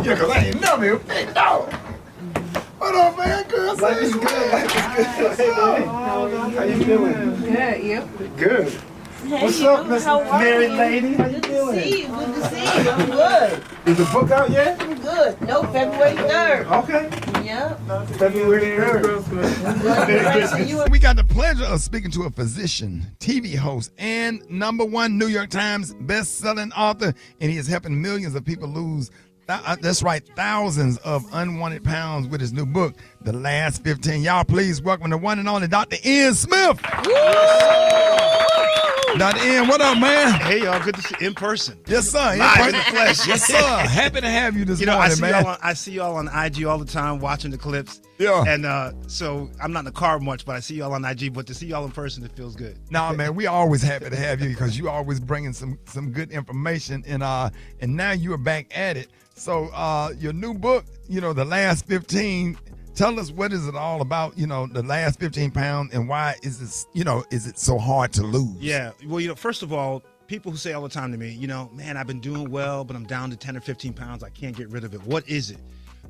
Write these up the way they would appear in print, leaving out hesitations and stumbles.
Yeah, because I ain't never been big dog. What up, man? Girl, life is good. Life is good. Hey, how you doing? Good, you? Good. Hey, What's up, Miss Married Lady? How you Good doing? to see you. Good to see you. I'm good. Is the book out yet? I'm good. No, February 3rd. Okay. Yep. February 3rd. We got the pleasure of speaking to a physician, TV host, and #1 New York Times best-selling author, and he is helping millions of people lose, that's right, thousands of unwanted pounds with his new book, The Last 15. Y'all please welcome the one and only Dr. Ian Smith. Dr. Ian, what up, man? Hey, y'all. Good to see you in person. Yes, sir. Live in the flesh. Yes, sir. Happy to have you this morning, man. I see y'all on IG all the time watching the clips. Yeah. And so I'm not in the car much, but I see y'all on IG. But to see y'all in person, it feels good. No, man, we always happy to have you because you always bringing some good information. And now you are back at it. So your new book, The Last 15, tell us what is it all about, the last 15 pounds and why is this, is it so hard to lose? Yeah. Well, first of all, people who say all the time to me, man, I've been doing well, but I'm down to 10 or 15 pounds. I can't get rid of it. What is it?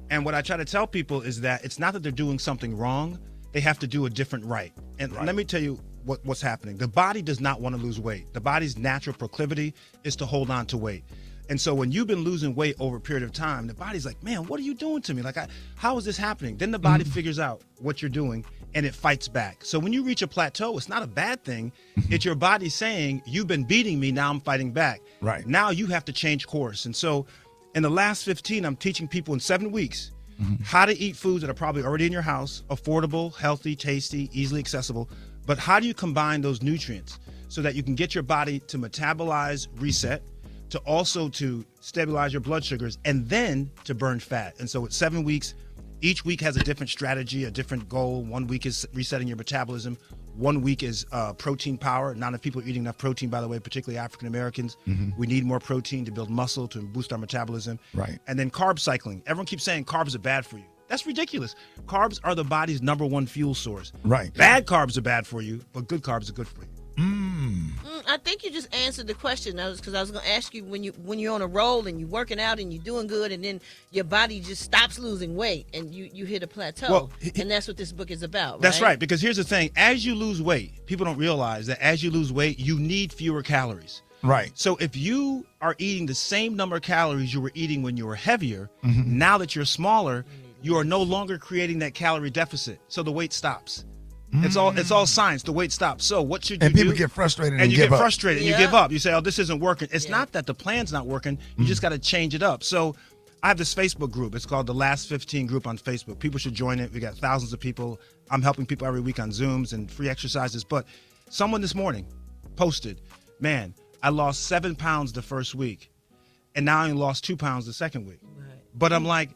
And what I try to tell people is that it's not that they're doing something wrong. They have to do a different right. And let me tell you what's happening. The body does not want to lose weight. The body's natural proclivity is to hold on to weight. And so when you've been losing weight over a period of time, the body's like, man, what are you doing to me? Like, how is this happening? Then the body figures out what you're doing and it fights back. So when you reach a plateau, it's not a bad thing. It's your body saying, you've been beating me, now I'm fighting back. Right. Now you have to change course. And so in the last 15, I'm teaching people in 7 weeks how to eat foods that are probably already in your house, affordable, healthy, tasty, easily accessible. But how do you combine those nutrients so that you can get your body to metabolize, reset, to also to stabilize your blood sugars, and then to burn fat. And so it's 7 weeks. Each week has a different strategy, a different goal. 1 week is resetting your metabolism. 1 week is protein power. Not enough people are eating enough protein, by the way, particularly African Americans. We need more protein to build muscle, to boost our metabolism. Right. And then carb cycling. Everyone keeps saying carbs are bad for you. That's ridiculous. Carbs are the body's #1 fuel source. Right. Bad carbs are bad for you, but good carbs are good for you. I think you just answered the question. Because I was going to ask you when you're on a roll and you're working out and you're doing good, and then your body just stops losing weight and you hit a plateau. Well, and that's what this book is about. Right? That's right. Because here's the thing: as you lose weight, people don't realize that as you lose weight, you need fewer calories. Right. So if you are eating the same number of calories you were eating when you were heavier, now that you're smaller, you are no longer creating that calorie deficit. So the weight stops. It's all science. The weight stops. So what should you do? And people get frustrated and you give get up. frustrated and you give up. You say, oh, this isn't working. It's not that the plan's not working. You just got to change it up. So I have this Facebook group. It's called The Last 15 group on Facebook. People should join it. We got thousands of people. I'm helping people every week on Zooms and free exercises. But someone this morning posted, man, I lost 7 pounds the first week, and now I only lost 2 pounds the second week. Right. But I'm like,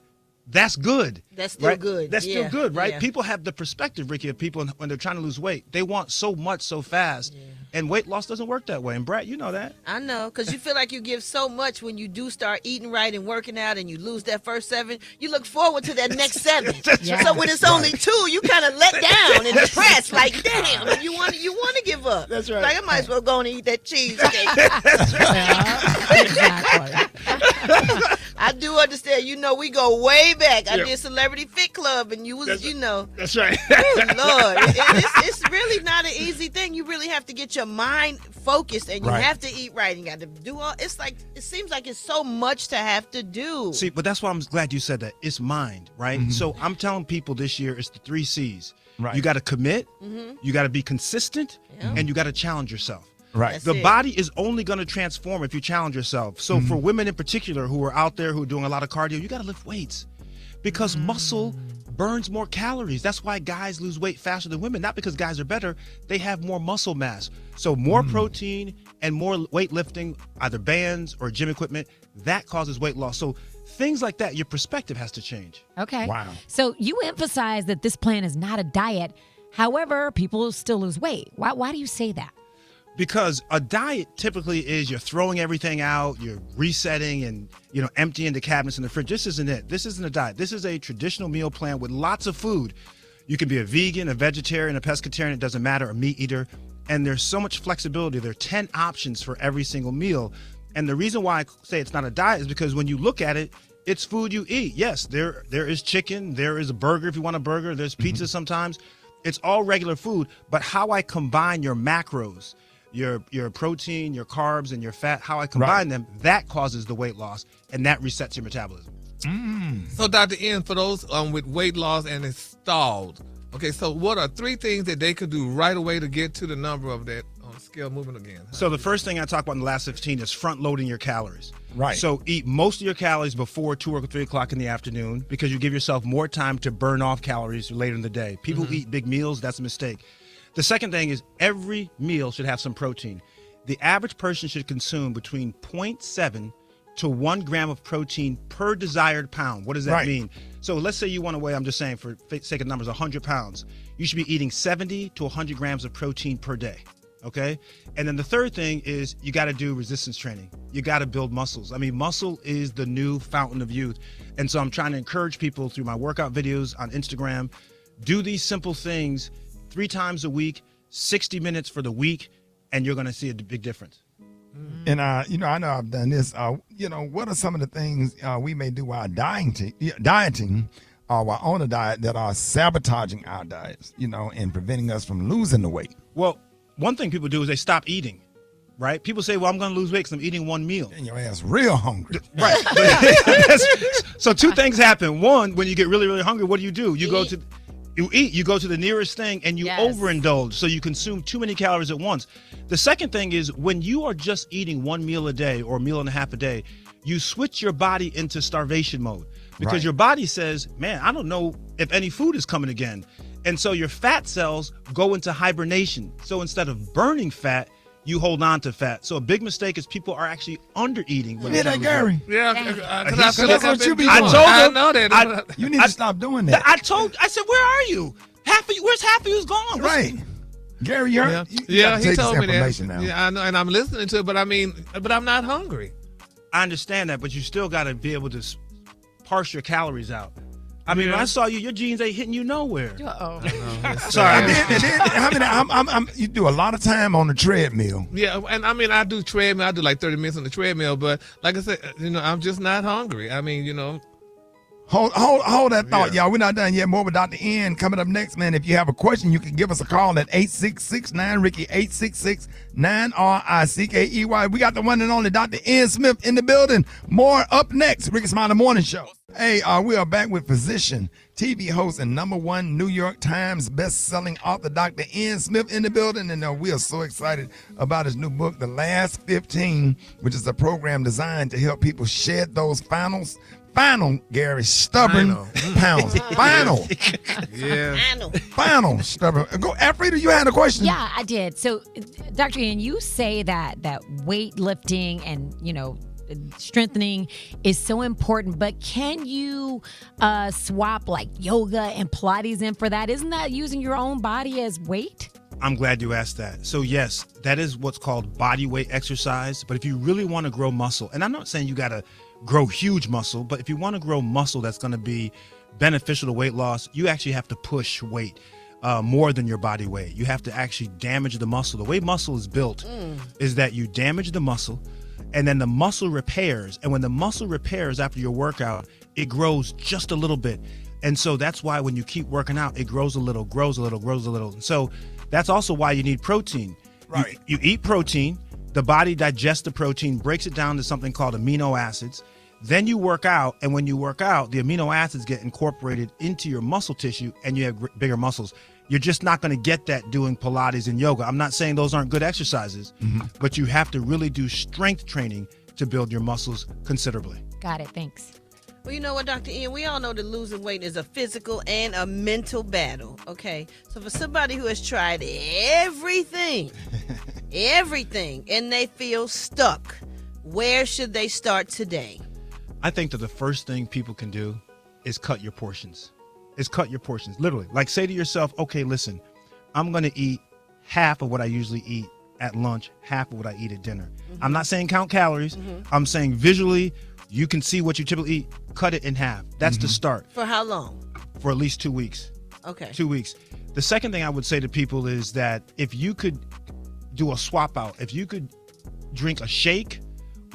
that's good. That's still good. That's still good, right? Yeah. People have the perspective, Rickey, of people when they're trying to lose weight. They want so much so fast, and weight loss doesn't work that way. And Brett, you know that. I know, because you feel like you give so much when you do start eating right and working out, and you lose that first 7. You look forward to that next 7. So when it's only 2, you kind of let down and depressed. Like, damn, and you want to give up. That's right. Like, I might as well go and eat that cheesecake. Exactly. I do understand. We go way back. I did Celebrity Fit Club, and you was, That's right. Oh, Lord. It's really not an easy thing. You really have to get your mind focused, and you have to eat right. You got to do all. It seems like it's so much to have to do. See, but that's why I'm glad you said that. It's mind, right? So I'm telling people this year, it's the 3 C's. Right. You got to commit, you got to be consistent, and you got to challenge yourself. Right. The body is only going to transform if you challenge yourself. So for women in particular who are out there who are doing a lot of cardio, you got to lift weights because muscle burns more calories. That's why guys lose weight faster than women, not because guys are better. They have more muscle mass. So more protein and more weightlifting, either bands or gym equipment, that causes weight loss. So things like that, your perspective has to change. Okay. Wow. So you emphasize that this plan is not a diet. However, people still lose weight. Why do you say that? Because a diet typically is you're throwing everything out, you're resetting and, emptying the cabinets in the fridge. This isn't it. This isn't a diet. This is a traditional meal plan with lots of food. You can be a vegan, a vegetarian, a pescatarian, it doesn't matter, a meat eater. And there's so much flexibility. There are 10 options for every single meal. And the reason why I say it's not a diet is because when you look at it, It's food you eat. Yes, there is chicken. There is a burger if you want a burger. There's pizza sometimes. It's all regular food. But how I combine your macros, your protein, your carbs, and your fat, how I combine them, that causes the weight loss, and that resets your metabolism. So, Dr. N, for those with weight loss and it's stalled, okay, so what are 3 things that they could do right away to get to the number of that scale moving again? So the first thing I talk about in the last 15 is front loading your calories. Right. So eat most of your calories before 2 or 3 o'clock in the afternoon because you give yourself more time to burn off calories later in the day. People who eat big meals, that's a mistake. The second thing is every meal should have some protein. The average person should consume between 0.7 to 1 gram of protein per desired pound. What does that mean? So let's say you want to weigh, I'm just saying for sake of numbers, 100 pounds. You should be eating 70 to 100 grams of protein per day. Okay. And then the third thing is you got to do resistance training. You got to build muscles. I mean, muscle is the new fountain of youth. And so I'm trying to encourage people through my workout videos on Instagram, do these simple things 3 times a week, 60 minutes for the week, and you're going to see a big difference. And, I know I've done this. What are some of the things we may do while dieting or while on a diet that are sabotaging our diets, and preventing us from losing the weight? Well, one thing people do is they stop eating, right? People say, well, I'm going to lose weight because I'm eating 1 meal. And your ass real hungry. Right. So 2 things happen. One, when you get really, really hungry, what do? You go to the nearest thing and you overindulge. So you consume too many calories at once. The second thing is when you are just eating 1 meal a day or a meal and a half a day, you switch your body into starvation mode because your body says, man, I don't know if any food is coming again. And so your fat cells go into hibernation. So instead of burning fat, you hold on to fat. So a big mistake is people are actually under eating. You hear that, Gary? Yeah, That's what you be doing. I told I him. know that. You need to stop doing that. I said, where are you? Where's half of you's gone? Right. Gary, you heard? Yeah, gotta he take told this me that. information now. Yeah, I know, and I'm listening to it, but I'm not hungry. I understand that, but you still got to be able to parse your calories out. I mean, when I saw you, your jeans ain't hitting you nowhere. Sorry. You do a lot of time on the treadmill. Yeah, and I do treadmill. I do like 30 minutes on the treadmill, but like I said, I'm just not hungry. Hold that thought, y'all. We're not done yet. More with Dr. N coming up next, man. If you have a question, you can give us a call at 866-9-RICKEY, 866-9-RICKEY. We got the one and only Dr. N Smith in the building. More up next. Rickey Smiley Morning Show. Hey, we are back with physician, TV host, and #1 New York Times best-selling author Dr. N Smith in the building. And we are so excited about his new book, The Last 15, which is a program designed to help people shed those final, Gary, stubborn pounds. Final. Yeah. Final, stubborn. Go, Alfreda, you had a question. Yeah, I did. So, Dr. Ian, you say that weightlifting and, strengthening is so important, but can you swap like yoga and Pilates in for that? Isn't that using your own body as weight? I'm glad you asked that. So yes, that is what's called body weight exercise. But if you really want to grow muscle, and I'm not saying you got to grow huge muscle, but if you want to grow muscle that's going to be beneficial to weight loss, you actually have to push weight more than your body weight. You have to actually damage the muscle. The way muscle is built is that you damage the muscle, and then the muscle repairs. And when the muscle repairs after your workout, it grows just a little bit. And so that's why when you keep working out, it grows a little, grows a little, grows a little. And so that's also why you need protein. Right. You eat protein, the body digests the protein, breaks it down to something called amino acids. Then you work out, and when you work out, the amino acids get incorporated into your muscle tissue, and you have bigger muscles. You're just not going to get that doing Pilates and yoga. I'm not saying those aren't good exercises, but you have to really do strength training to build your muscles considerably. Got it. Thanks. Well, you know what, Dr. Ian, we all know that losing weight is a physical and a mental battle, okay? So for somebody who has tried everything, and they feel stuck, where should they start today? I think that the first thing people can do is cut your portions. Literally. Like say to yourself, okay, listen, I'm going to eat half of what I usually eat at lunch, half of what I eat at dinner. I'm not saying count calories. I'm saying visually, you can see what you typically eat, cut it in half. That's the start. For how long? For at least 2 weeks. Okay. 2 weeks. The second thing I would say to people is that if you could do a swap out, if you could drink a shake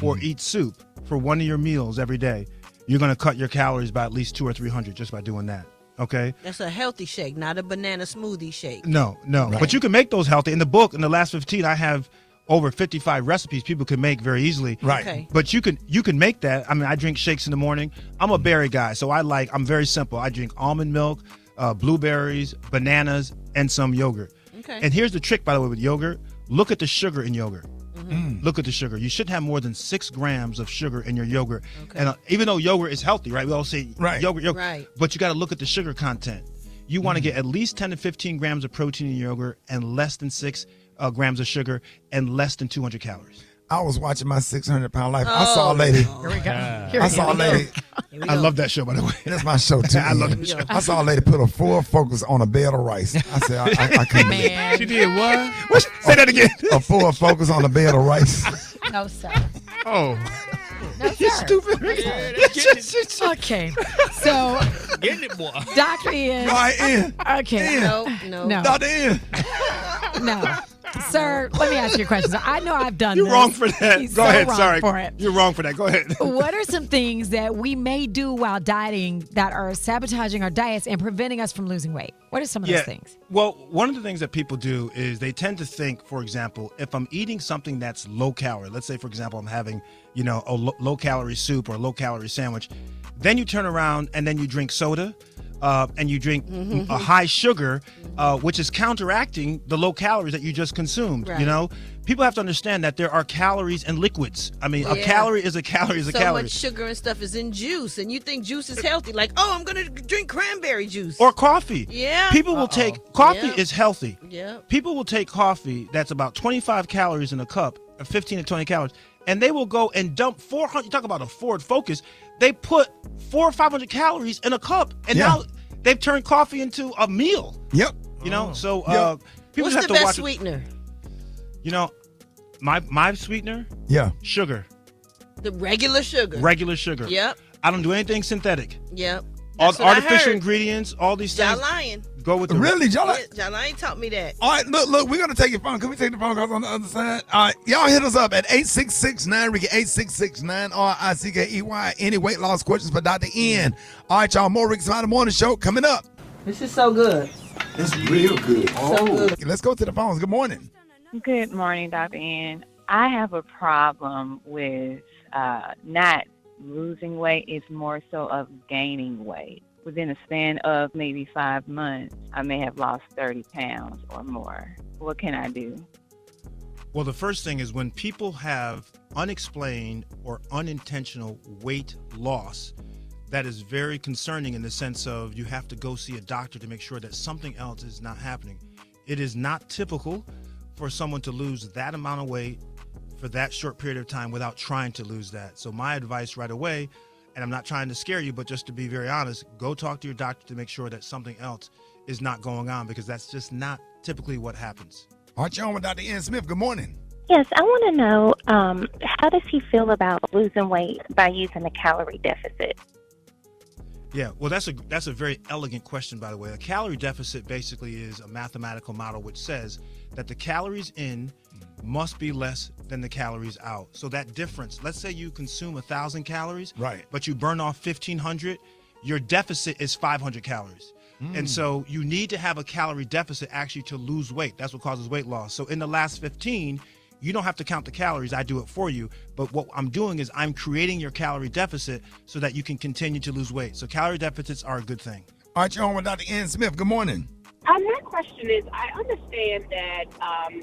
or eat soup for one of your meals every day, you're going to cut your calories by at least 200 or 300 just by doing that. Okay. That's a healthy shake, not a banana smoothie shake. No. Right. But you can make those healthy. In the book, in the last 15, I have over 55 recipes people can make very easily. Right. Okay. But you can make that. I mean, I drink shakes in the morning. I'm a berry guy, so I'm very simple. I drink almond milk, blueberries, bananas, and some yogurt. Okay. And here's the trick, by the way, with yogurt. Look at the sugar in yogurt. Look at the sugar. You shouldn't have more than 6 grams of sugar in your yogurt. Okay. And even though yogurt is healthy, right? We all say Right. yogurt. Right. But you got to look at the sugar content. You want to get at least 10 to 15 grams of protein in your yogurt and less than 6 grams of sugar and less than 200 calories. I was watching my 600-pound life. I saw a lady. Here we go. I saw a lady. Here we I go. love that show, by the way. That's my show too. I love Ian. that show. I saw a lady put a full focus on a bed of rice. I said, I couldn't believe it. Man, She did what? Say that again. A full focus on a bed of rice. no, sir. Oh, No, sir. Stupid. Okay. So, Getting it, boy. Dr. Ian. All right, Ian. Okay. No. No. Dr. Ian. No. Sir, let me ask you a question. So I know I've done You're this. wrong for that. He's Go so ahead. wrong Sorry. for it. You're wrong for that. Go ahead. What are some things that we may do while dieting that are sabotaging our diets and preventing us from losing weight? What are some of those things? Well, one of the things that people do is they tend to think, for example, if I'm eating something that's low calorie, let's say, for example, I'm having, a low calorie soup or a low calorie sandwich, then you turn around and then you drink soda. And you drink a high sugar, which is counteracting the low calories that you just consumed. Right. People have to understand that there are calories in liquids. I mean, a Yeah. calorie is a calorie is a So calorie. much sugar and stuff is in juice, and you think juice is healthy. Like, I'm going to drink cranberry juice. Or coffee. Yeah. People will take coffee Yeah. is healthy. Yeah. People will take coffee that's about 25 calories in a cup, or 15 to 20 calories, and they will go and dump 400. You talk about a Ford Focus. They put 400 or 500 calories in a cup, and Yeah. now they've turned coffee into a meal. Yep. So Yeah. people What's just have the to best watch. sweetener? My sweetener, Yeah. sugar, The regular sugar. regular sugar. Yep. I don't do anything synthetic. Yep. All That's what I artificial heard. ingredients, all these John things. Lion. Go with the Really, y'all? Yeah, John Lion taught me that. All right, look, we're going to take your phone. Can we take the phone calls on the other side? All right, y'all hit us up at 866-9-RICKY, 866-9-RICKEY. Any weight loss questions for Dr. Ian? All right, y'all, more Rickey Smiley Morning Show coming up. This is so good. It's real good. So good. Let's go to the phones. Good morning. Good morning, Dr. Ian. I have a problem with not losing weight. It's more so of gaining weight. Within a span of maybe 5 months, I may have lost 30 pounds or more. What can I do? Well, the first thing is when people have unexplained or unintentional weight loss, that is very concerning in the sense of you have to go see a doctor to make sure that something else is not happening. It is not typical for someone to lose that amount of weight for that short period of time without trying to lose that. So my advice right away, and I'm not trying to scare you, but just to be very honest, go talk to your doctor to make sure that something else is not going on, because that's just not typically what happens. All right, you're on with Dr. Ian Smith. Good morning. Yes, I want to know how does he feel about losing weight by using a calorie deficit? Yeah, well, that's a very elegant question, by the way. A calorie deficit basically is a mathematical model which says that the calories in must be less than the calories out. So that difference, let's say you consume 1,000 calories, Right. but you burn off 1,500, your deficit is 500 calories. And so you need to have a calorie deficit actually to lose weight. That's what causes weight loss. So in the last 15, you don't have to count the calories. I do it for you. But what I'm doing is I'm creating your calorie deficit so that you can continue to lose weight. So calorie deficits are a good thing. All right, you're on with Dr. Ian Smith. Good morning. My question is, I understand that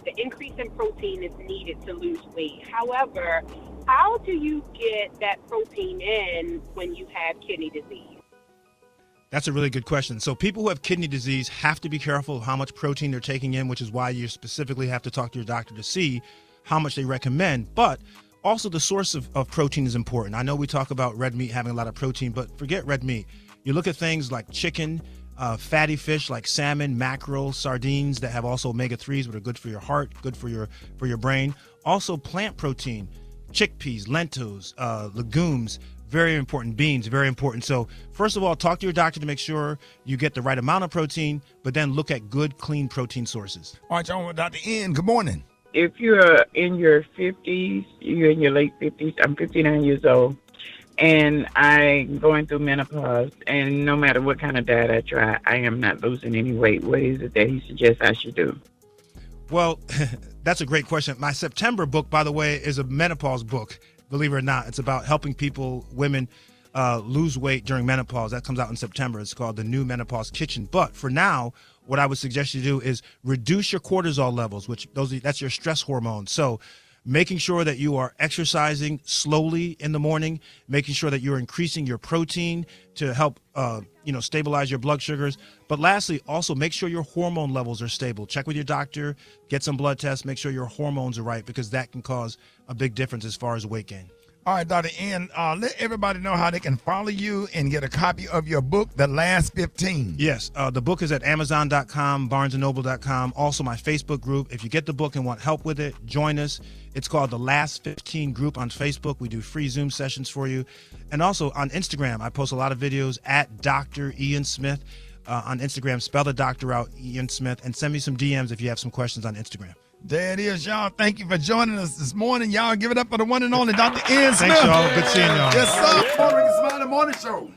the increase in protein is needed to lose weight. However, how do you get that protein in when you have kidney disease? That's a really good question. So people who have kidney disease have to be careful of how much protein they're taking in, which is why you specifically have to talk to your doctor to see how much they recommend. But also the source of protein is important. I know we talk about red meat having a lot of protein, but forget red meat. You look at things like chicken, fatty fish like salmon, mackerel, sardines that have also omega-3s, which are good for your heart, good for your brain. Also plant protein, chickpeas, lentils, legumes, very important. Beans, very important. So first of all, talk to your doctor to make sure you get the right amount of protein, but then look at good, clean protein sources. All right, you're on with Dr. Ian. Good morning. If you're in your 50s, you're in your late 50s, I'm 59 years old, and I'm going through menopause, and no matter what kind of diet I try, I am not losing any weight. What is it that he suggests I should do? Well, that's a great question. My September book, by the way, is a menopause book. Believe it or not, it's about helping women lose weight during menopause. That comes out in September. It's called The New Menopause Kitchen. But for now, what I would suggest you do is reduce your cortisol levels, that's your stress hormone. So making sure that you are exercising slowly in the morning, making sure that you're increasing your protein to help stabilize your blood sugars. But lastly, also make sure your hormone levels are stable. Check with your doctor, get some blood tests, make sure your hormones are right, because that can cause a big difference as far as weight gain. All right, Dr. Ian, let everybody know how they can follow you and get a copy of your book, The Last 15. Yes, the book is at Amazon.com, BarnesandNoble.com. Also, my Facebook group. If you get the book and want help with it, join us. It's called The Last 15 group on Facebook. We do free Zoom sessions for you. And also on Instagram, I post a lot of videos at Dr. Ian Smith. On Instagram, spell the doctor out, Ian Smith, and send me some DMs if you have some questions on Instagram. There it is, y'all. Thank you for joining us this morning. Y'all give it up for the one and only Dr. Ian Smith. Thanks, y'all. Good seeing y'all. Yes, sir. Rickey Smiley Morning Show.